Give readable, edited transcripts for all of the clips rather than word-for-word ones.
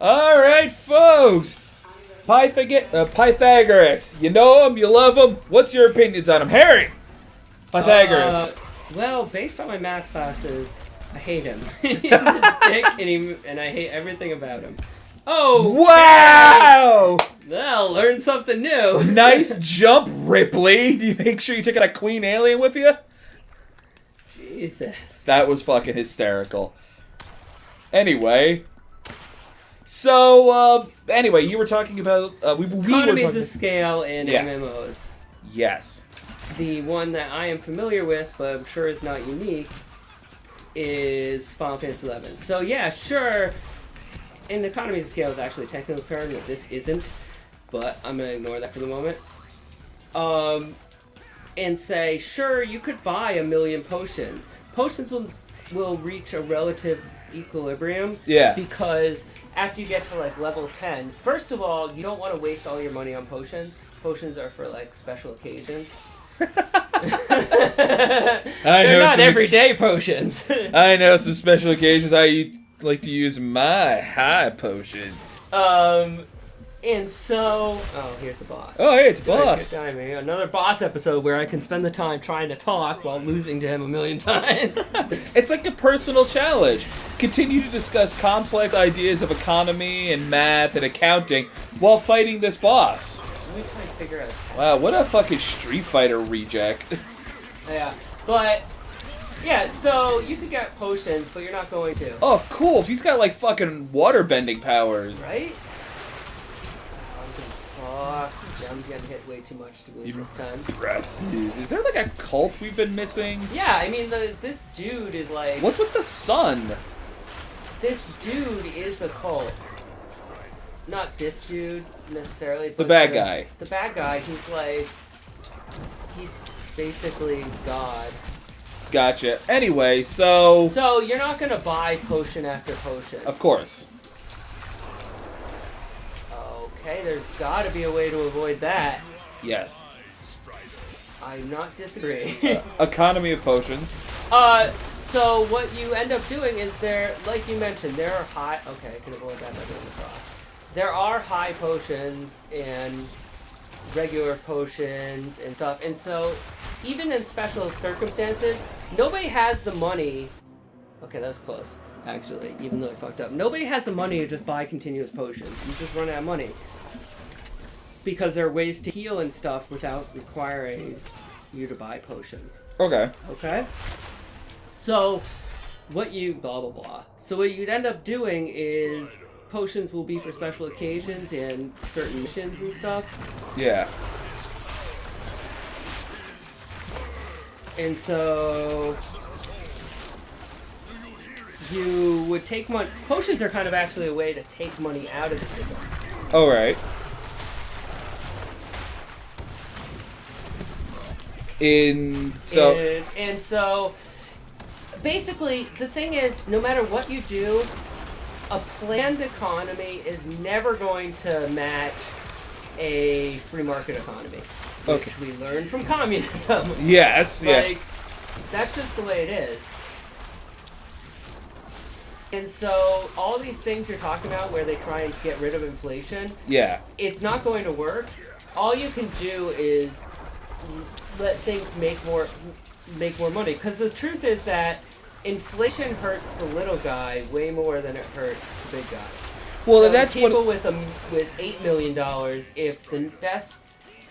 All right, folks. Pythagoras. You know him? You love him? What's your opinions on him? Harry! Pythagoras. Well, based on my math classes, I hate him. He's a dick, and I hate everything about him. Oh, wow! Well, learn something new. Nice jump, Ripley. Do you make sure you took out a queen alien with you? Jesus. That was fucking hysterical. Anyway. So, you were talking about... Economies of scale in MMOs. Yes. The one that I am familiar with, but I'm sure is not unique, is Final Fantasy XI. So yeah, sure, in economies of scale is actually a technical term that this isn't, but I'm going to ignore that for the moment. And say, sure, you could buy 1,000,000 potions. Potions will reach a relative equilibrium. Yeah. Because after you get to like level 10, first of all, you don't want to waste all your money on potions. Potions are for like special occasions. They're not everyday potions. I know some special occasions I like to use my high potions. And so... Oh, here's the boss. Oh, hey, it's a boss. Good timing. Another boss episode where I can spend the time trying to talk while losing to him 1,000,000 times. It's like a personal challenge. Continue to discuss complex ideas of economy and math and accounting while fighting this boss. Let me try to figure out... Wow, what a fucking Street Fighter reject. Yeah, but... Yeah, so you could get potions, but you're not going to. Oh, cool. If he's got, like, fucking water-bending powers. Right? Fuck. I'm getting hit way too much to lose this time. Impressive. Is there, like, a cult we've been missing? Yeah, I mean, this dude is like... What's with the sun? This dude is a cult. Not this dude, necessarily. But the bad guy. The bad guy, he's like... He's basically God. Gotcha. Anyway, so... So, you're not gonna buy potion after potion. Of course. Okay, there's gotta be a way to avoid that. Yes. I'm not disagreeing. Economy of potions. So what you end up doing is like you mentioned, there are high... Okay, I can avoid that by doing the cross. There are high potions and regular potions and stuff, and so even in special circumstances, nobody has the money... Okay, that was close, actually, even though I fucked up. Nobody has the money to just buy continuous potions. You just run out of money. Because there are ways to heal and stuff without requiring you to buy potions. Okay. Okay? So, what you... blah, blah, blah. So what you'd end up doing is potions will be for special occasions and certain missions and stuff. Yeah. And so... you would take money... Potions are kind of actually a way to take money out of the system. Alright. And so... Basically, the thing is, no matter what you do, a planned economy is never going to match a free market economy. Which we learned from communism. Yes, like, that's just the way it is. And so, all these things you're talking about where they try and get rid of inflation, it's not going to work. All you can do is let things make more money. Because the truth is that inflation hurts the little guy way more than it hurts the big guy. Well, so that's people with $8 million, if the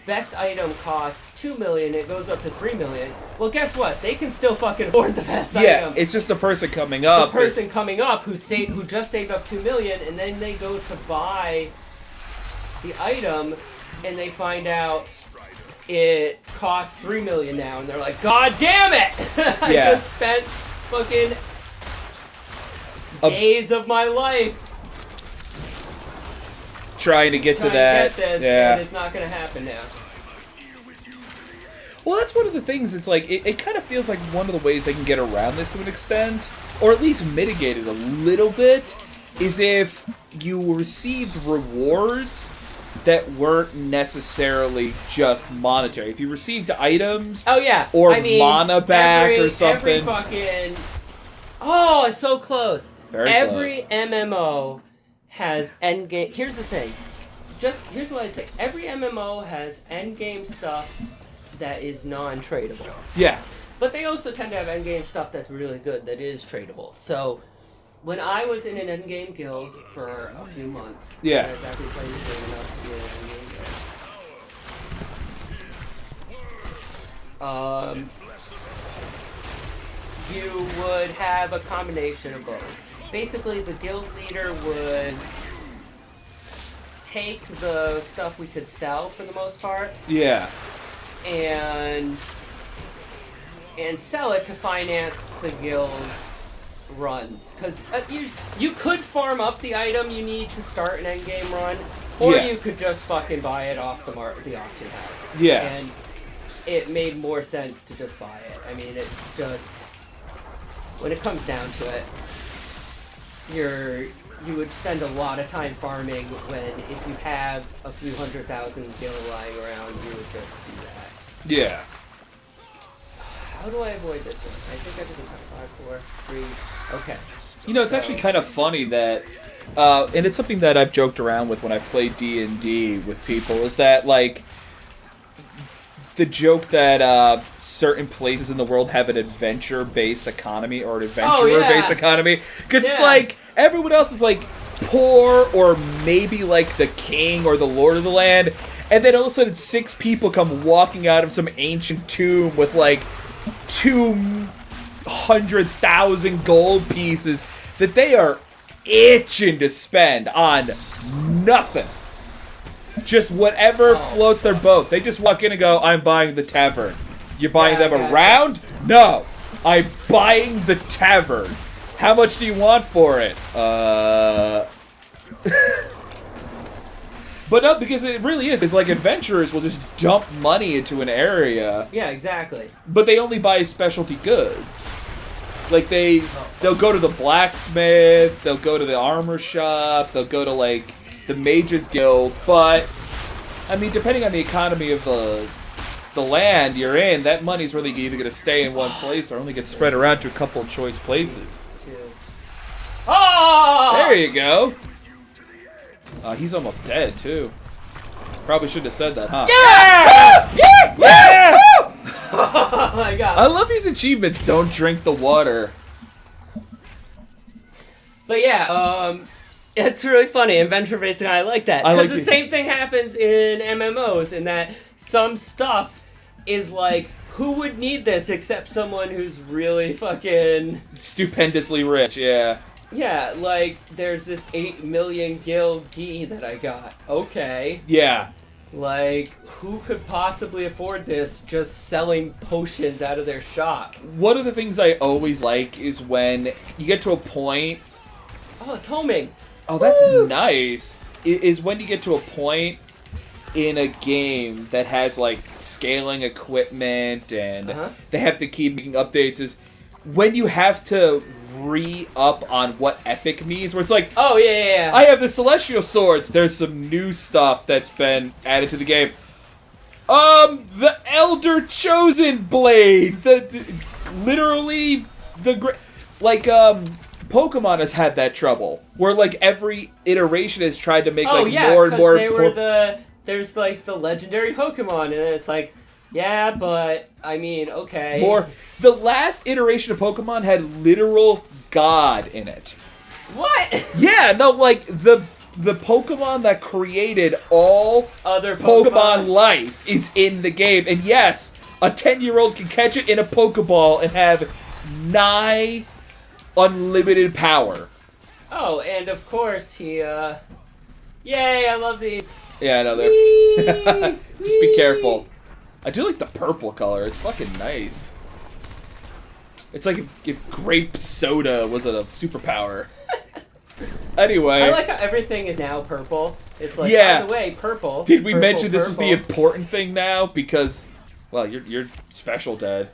best item costs $2 million, it goes up to $3 million. Well, guess what? They can still fucking afford the best item. Yeah, it's just the person coming up. The person coming up who just saved up $2 million, and then they go to buy the item, and they find out it costs $3 million now, and they're like, God damn it! I just spent fucking days of my life trying to get to that. Get this, and it's not gonna happen now. Well, that's one of the things. It's like it kind of feels like one of the ways they can get around this to an extent, or at least mitigate it a little bit, is if you received rewards that weren't necessarily just monetary. If you received items, or mana back or something. Every fucking... Oh, it's so close. Very every close. MMO has endgame. Here's the thing. Here's what I'd say. Every MMO has endgame stuff that is non-tradable. Yeah. But they also tend to have endgame stuff that's really good that is tradable. So when I was in an endgame guild for a few months, Yeah. I was actually playing the game enough to be in an endgame guild. You would have a combination of both. Basically, the guild leader would take the stuff we could sell for the most part Yeah. and sell it to finance the guild's runs. Because you could farm up the item you need to start an endgame run, or Yeah. you could just fucking buy it off the auction house. Yeah. And it made more sense to just buy it. I mean, it's just, when it comes down to it, you would spend a lot of time farming when, if you have a few 100,000 gil lying around, you would just do that. Yeah. How do I avoid this one? I think I just 5, 4, 3. Okay. You know, it's actually kind of funny that, and it's something that I've joked around with when I've played D&D with people, is that, like, the joke that certain places in the world have an adventure-based economy or an adventurer-based economy. Because it's like, everyone else is, like, poor or maybe, like, the king or the lord of the land. And then all of a sudden 6 people come walking out of some ancient tomb with, like, 200,000 gold pieces that they are itching to spend on nothing. Just whatever floats their boat. They just walk in and go, I'm buying the tavern. You're buying them a round? No. I'm buying the tavern. How much do you want for it? But no, because it really is. It's like adventurers will just dump money into an area. Yeah, exactly. But they only buy specialty goods. Like they'll go to the blacksmith, they'll go to the armor shop, they'll go to like the mages guild, but I mean, depending on the economy of the land you're in, that money's really either going to stay in one place or only get spread around to a couple of choice places. Oh! There you go. He's almost dead too. Probably shouldn't have said that, huh? Yeah! Yeah! Oh my god. I love these achievements. Don't drink the water. But yeah, it's really funny. Adventure based, and I like that. I Because like the same thing happens in MMOs, in that some stuff is like, who would need this except someone who's really fucking... Stupendously rich, yeah. Yeah, like, there's this 8 million guild gi that I got. Okay. Yeah. Like, who could possibly afford this just selling potions out of their shop? One of the things I always like is when you get to a point... Oh, it's homing. Oh, that's Woo! nice. Is when you get to a point in a game that has, like, scaling equipment and they have to keep making updates, is when you have to re-up on what epic means, where it's like, oh, yeah. I have the Celestial Swords. There's some new stuff that's been added to the game. The Elder Chosen Blade. Literally, Pokemon has had that trouble, where, like, every iteration has tried to make, more and more... There's, like, the legendary Pokemon, and it's like, yeah, but, I mean, okay. The last iteration of Pokemon had literal God in it. What? Yeah, no, like, the Pokemon that created all other Pokemon life is in the game. And yes, a 10-year-old can catch it in a Pokeball and have nigh unlimited power. Oh, and of course yay, I love these. Yeah, I know, they're... Just be careful. I do like the purple color. It's fucking nice. It's like if grape soda was a superpower. Anyway. I like how everything is now purple. It's like, yeah. by the way, purple. Did we purple, mention this was the purple. important thing now? Because, well, you're special, Dad.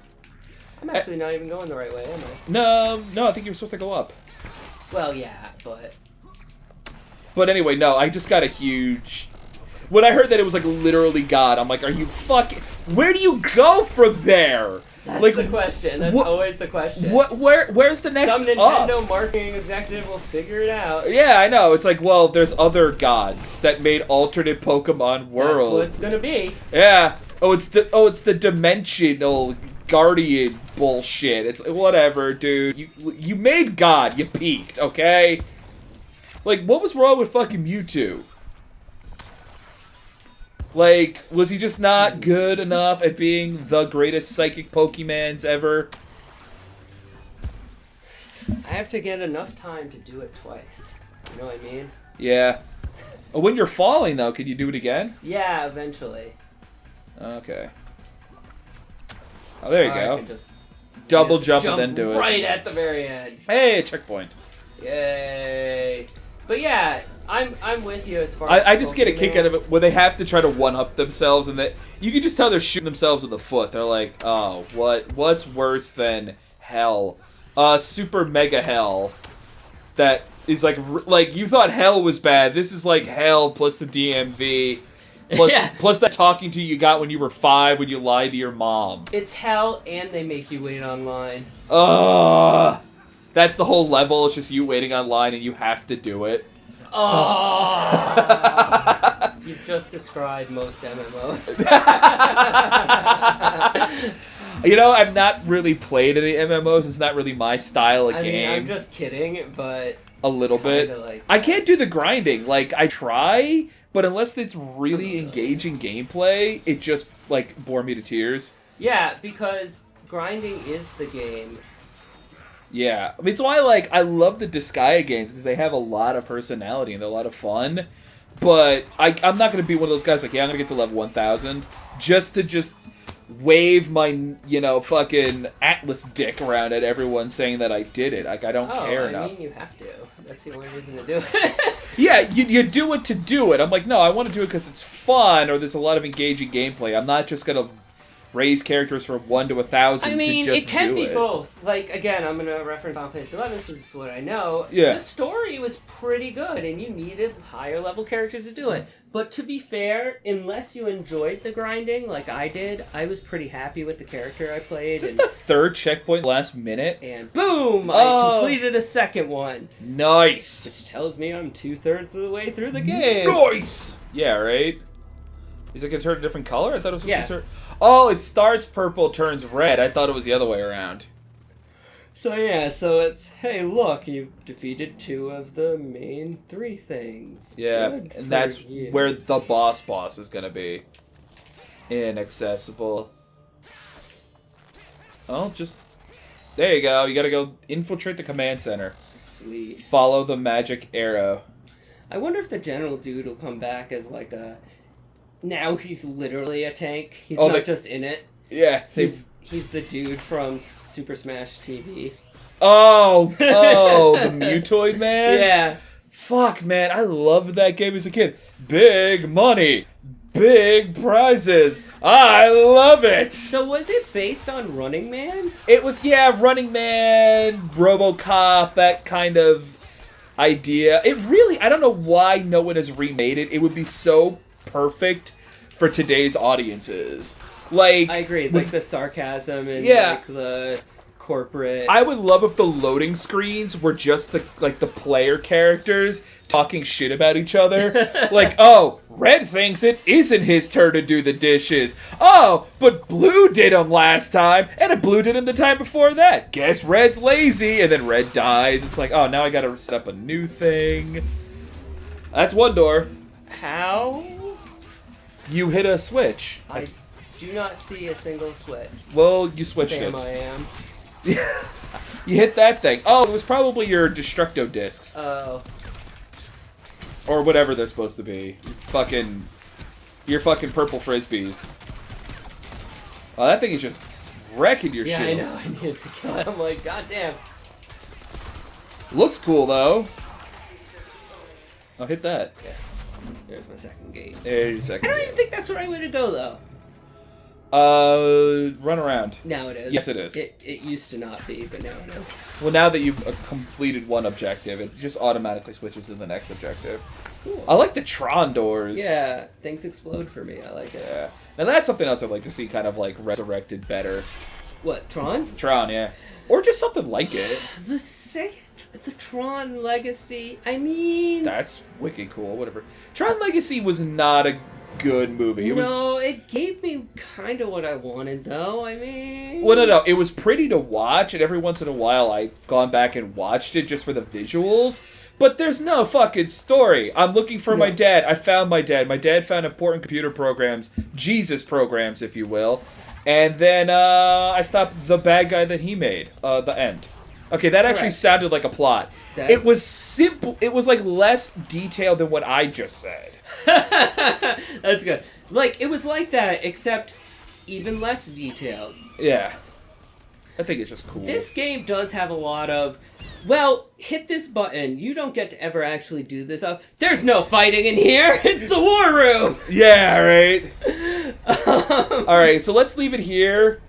I'm actually not even going the right way, am I? No, I think you were supposed to go up. Well, yeah, but... But anyway, no, I just got a huge... When I heard that it was, like, literally God, I'm like, are you fucking... Where do you go from there? That's Like, the question. That's always the question. Where's the next Some up? Nintendo marketing executive will figure it out. Yeah, I know. It's like, well, there's other gods that made alternate Pokemon worlds. That's what it's gonna be. Yeah. Oh, it's the dimensional guardian bullshit. It's whatever, dude. You made God. You peaked, okay? Like, what was wrong with fucking Mewtwo? Like, was he just not good enough at being the greatest psychic Pokemons ever? I have to get enough time to do it twice. You know what I mean? Yeah. Oh, when you're falling, though, can you do it again? Yeah, eventually. Okay. Oh, there you I go. can just Double jump and then do it. Right at the very end. Hey, checkpoint. Yay. But yeah, I'm with you as far as I just get a kick out of it Pokemans. when they have to try to one-up themselves, and that you can just tell they're shooting themselves in the foot. They're like, oh, what's worse than hell? Super Mega Hell. That is like you thought hell was bad. This is like hell plus the DMV. Plus, Yeah. plus that talking to you got when you were 5 when you lied to your mom. It's hell, and they make you wait online. Ugh. That's the whole level. It's just you waiting online and you have to do it. Oh! You've just described most MMOs. You know, I've not really played any MMOs. It's not really my style of I game. mean, I'm just kidding, but a little bit. like I can't do the grinding. Like, I try, but unless it's really engaging gameplay, it just, like, bore me to tears. yeah, because grinding is the game. Yeah. I mean, it's why, like, I love the Disgaea games, because they have a lot of personality and they're a lot of fun. But I'm not going to be one of those guys like, yeah, I'm going to get to level 1,000 just to wave my, fucking Atlas dick around at everyone saying that I did it. Like, I don't care enough. I mean, you have to. That's the only reason to do it. Yeah, you do it to do it. I'm like, no, I want to do it because it's fun or there's a lot of engaging gameplay. I'm not just going to raise characters from 1 to 1,000 I mean, to just it can do be it. both. Like, again, I'm going to reference Final Fantasy XI. This is what I know. Yeah. The story was pretty good, and you needed higher level characters to do it. But to be fair, unless you enjoyed the grinding like I did, I was pretty happy with the character I played. Is this the third checkpoint last minute? And boom! I Oh. completed a second one. Nice. Which tells me I'm 2/3 of the way through the game. Nice. Yeah, right? Is it going to turn a different color? I thought it was supposed Yeah. to turn... Oh, it starts purple, turns red. I thought it was the other way around. So yeah, so it's, hey look, you've defeated 2 of the main 3 things. Yeah, Good for and that's you. where the boss is going to be. Inaccessible. Oh, just... There you go. You got to go infiltrate the command center. Sweet. Follow the magic arrow. I wonder if the general dude will come back as like a... Now he's literally a tank. He's Oh, not they- just in it. Yeah. He's the dude from Super Smash TV. Oh, the Mutoid man? Yeah. Fuck, man, I loved that game as a kid. Big money, big prizes. I love it. So was it based on Running Man? It was, yeah, Running Man, RoboCop, that kind of idea. It really, I don't know why no one has remade it. It would be so perfect for today's audiences. Like, I agree. Like the sarcasm and Yeah. like the corporate. I would love if the loading screens were just the player characters talking shit about each other. Like, oh, Red thinks it isn't his turn to do the dishes. Oh, but Blue did them last time, and Blue did them the time before that. Guess Red's lazy, and then Red dies. It's like, oh, now I gotta set up a new thing. That's one door. How? You hit a switch. I do not see a single switch. Well, you switched Sam, it. I am. You hit that thing. Oh, it was probably your Destructo discs. Oh. Or whatever they're supposed to be. Your fucking purple frisbees. Oh, that thing is just wrecking your Yeah, shield. I know. I needed to kill it. I'm like, goddamn. Looks cool, though. I'll hit that. Yeah. There's my second gate. There's your I second. don't even think that's the right way to go, though. Run around. Now it is. Yes, it is. It used to not be, but now it is. Well, now that you've completed one objective, it just automatically switches to the next objective. Cool. I like the Tron doors. Yeah, things explode for me. I like it. Yeah. Now that's something else I'd like to see kind of like resurrected better. What, Tron? Tron, yeah. Or just something like it. The Tron Legacy, I mean... That's wicked cool, whatever. Tron Legacy was not a good movie. It gave me kind of what I wanted, though, I mean... Well, no, it was pretty to watch, and every once in a while I've gone back and watched it just for the visuals. But there's no fucking story. I'm looking for my dad. I found my dad. My dad found important computer programs, Jesus programs, if you will. And then I stopped the bad guy that he made, the end. Okay, that actually sounded like a plot. It was simple. It was, like, less detailed than what I just said. That's good. Like, it was like that, except even less detailed. Yeah. I think it's just cool. This game does have a lot of, well, hit this button. You don't get to ever actually do this stuff. There's no fighting in here. It's the war room. Yeah, right. All right, so let's leave it here.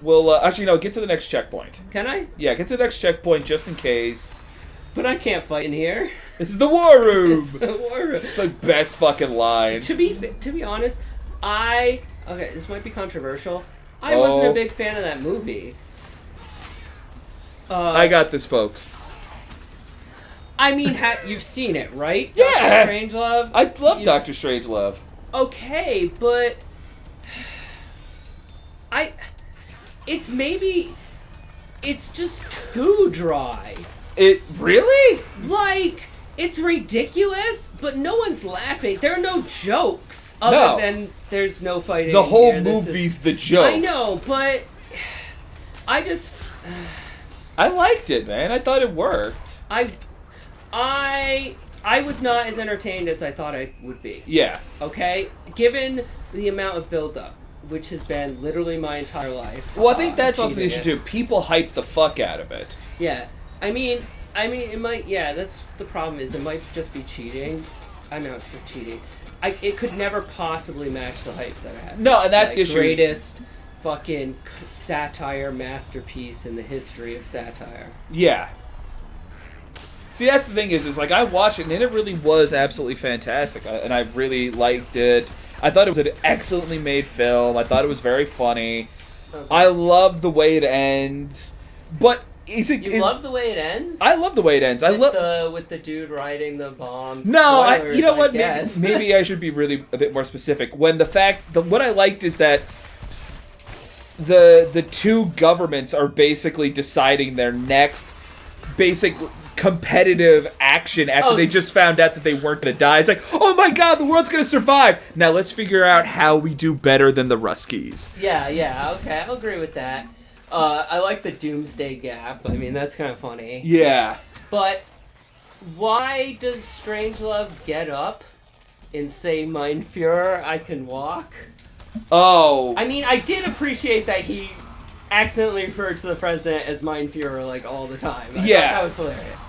We'll actually no, get to the next checkpoint. Can I? Yeah, get to the next checkpoint just in case. But I can't fight in here. It's the war room. It's the war room. It's the best fucking line. To be honest, okay, this might be controversial. I wasn't a big fan of that movie. I got this, folks. I mean, you've seen it, right? Yeah. Dr. Strangelove? I love Dr. Strangelove. Okay, but it's just too dry. It really? Like, it's ridiculous, but no one's laughing. There are no jokes other than there's no fighting. The whole here. movie's the joke. I know, but I liked it, man. I thought it worked. I was not as entertained as I thought I would be. Yeah. Okay? Given the amount of build-up, which has been literally my entire life. Well, I think that's also the issue, too. People hype the fuck out of it. Yeah. I mean, it might, that's the problem is it might just be cheating. I know it's cheating. It could never possibly match the hype that I have. No, and that's the issue. Greatest fucking satire masterpiece in the history of satire. Yeah. See, that's the thing is like, I watched it, and it really was absolutely fantastic, and I really liked it. I thought it was an excellently made film. I thought it was very funny. Okay. I love the way it ends, but You love the way it ends? I love the way it ends. With the dude riding the bombs. No, you know what? Maybe I should be really a bit more specific. What I liked is that the two governments are basically deciding their next basic competitive action after they just found out that they weren't going to die. It's like, oh my god, the world's going to survive. Now let's figure out how we do better than the Ruskies. Yeah, okay, I'll agree with that. I like the Doomsday Gap. I mean, that's kind of funny. Yeah. But why does Strangelove get up and say, Mein Fuhrer, I can walk? Oh. I mean, I did appreciate that he accidentally referred to the president as Mein Fuhrer, like, all the time. I thought that was hilarious.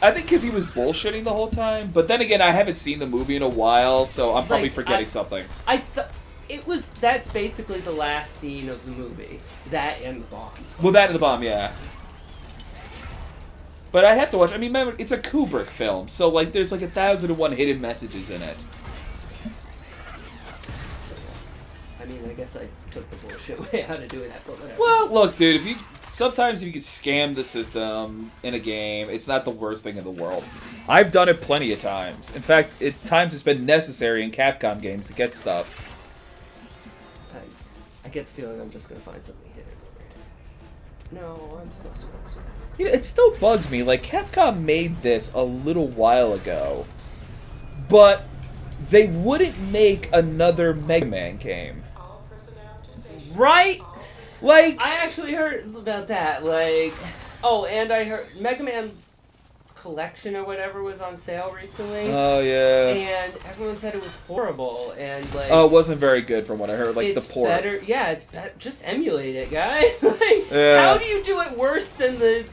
I think because he was bullshitting the whole time. But then again, I haven't seen the movie in a while, so I'm probably forgetting something. That's basically the last scene of the movie. That and the bombs. Well, that and the bomb, yeah. But I have to watch. I mean, remember, it's a Kubrick film, so like, there's like 1,001 hidden messages in it. I mean, I guess I took the bullshit way out of doing that, but whatever. Well, look, dude, sometimes if you can scam the system in a game, it's not the worst thing in the world. I've done it plenty of times. In fact, at times it's been necessary in Capcom games to get stuff. I get the feeling I'm just going to find something hidden over here. No, I'm supposed to look somewhere. You know, it still bugs me. Like, Capcom made this a little while ago, but they wouldn't make another Mega Man game. Right? Like, I actually heard about that. Like, and I heard Mega Man Collection or whatever was on sale recently. Oh, yeah. And everyone said it was horrible. And, like... Oh, it wasn't very good from what I heard. Like, the port. Better, yeah, it's better. Just emulate it, guys. Like, how do you do it worse than the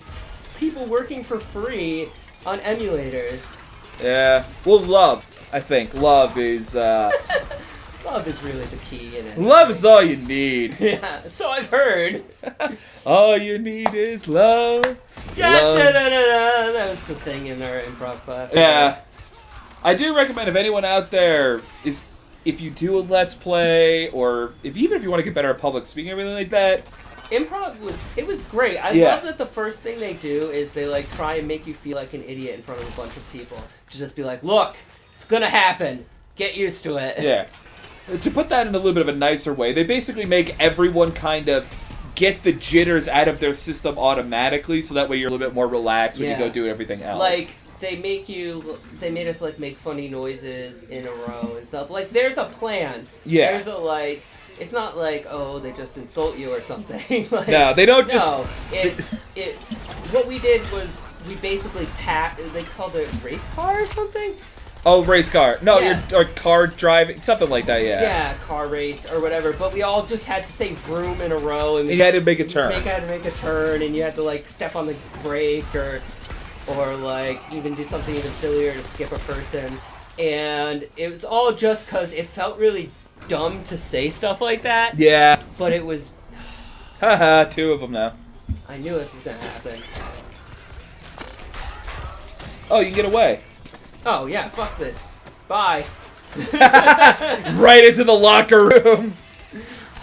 people working for free on emulators? Yeah. Well, love, I think. Love is, Love is really the key in it. Love is all you need. Yeah, so I've heard. All you need is love. Love. That was the thing in our improv class. Yeah. I do recommend if anyone out there is if you do a Let's Play, or even if you want to get better at public speaking, everything like that. Improv was great. I Yeah. love that the first thing they do is they like try and make you feel like an idiot in front of a bunch of people. To just be like, look, it's gonna happen. Get used to it. Yeah. To put that in a little bit of a nicer way, they basically make everyone kind of get the jitters out of their system automatically, so that way you're a little bit more relaxed when you go do everything else. Like, they made us like make funny noises in a row and stuff. Like, there's a plan. Yeah. There's a like. It's not like, oh, they just insult you or something. Like, no, they don't just. No, it's what we did was we basically packed. They called it race car or something. Oh, race car. No, Yeah. or car driving, something like that. Yeah. Yeah, car race or whatever. But we all just had to say vroom in a row, and You had to make a turn. had to make a turn, and you had to like step on the brake or like even do something even sillier to skip a person. And it was all just because it felt really dumb to say stuff like that. Yeah. But it was. Haha, 2 of them now. I knew this was gonna happen. Oh, you can get away. Oh yeah, fuck this. Bye. Right into the locker room.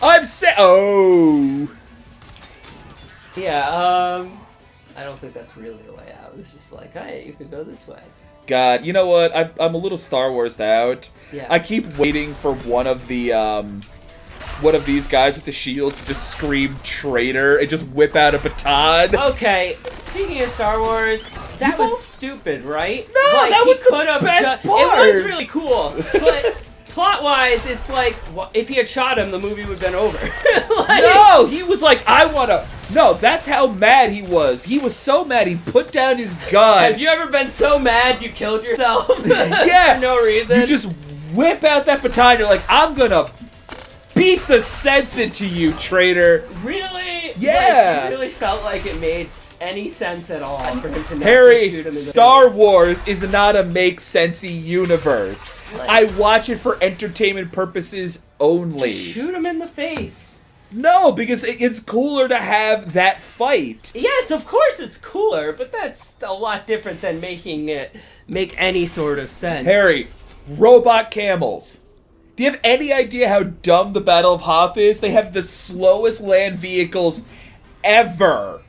I'm set. Oh. Yeah. I don't think that's really the way out. It was just like, hey, you could go this way. God, you know what? I'm a little Star Warsed out. Yeah. I keep waiting for one of these guys with the shields to just scream traitor and just whip out a baton. Okay, speaking of Star Wars, that was stupid, right? No, like, that he was the could have best It part. was really cool, but plot-wise, it's like if he had shot him, the movie would have been over. Like, No, he was like, I wanna. No, that's how mad he was. He was so mad he put down his gun. have you ever been so mad you killed yourself? Yeah. For no reason. You just whip out that baton. You're like, I'm gonna beat the sense into you, traitor. Really? Yeah. Like, you really felt like it made any sense at all for him to not just shoot him Harry, in the Star face. Wars is not a make-sensey universe. Like- I watch it for entertainment purposes only. Shoot him in the face. No, because it's cooler to have that fight. Yes, of course it's cooler, but that's a lot different than making it make any sort of sense. Harry, robot camels. Do you have any idea how dumb the Battle of Hoth is? They have the slowest land vehicles ever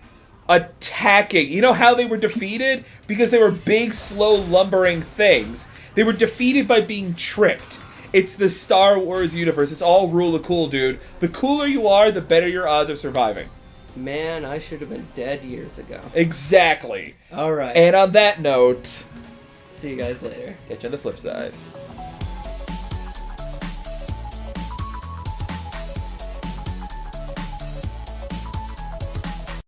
attacking. You know how they were defeated? Because they were big, slow, lumbering things. They were defeated by being tricked. It's the Star Wars universe. It's all rule of cool, dude. The cooler you are, the better your odds of surviving. Man, I should have been dead years ago. Exactly. All right. And on that note, See you guys later. catch you on the flip side.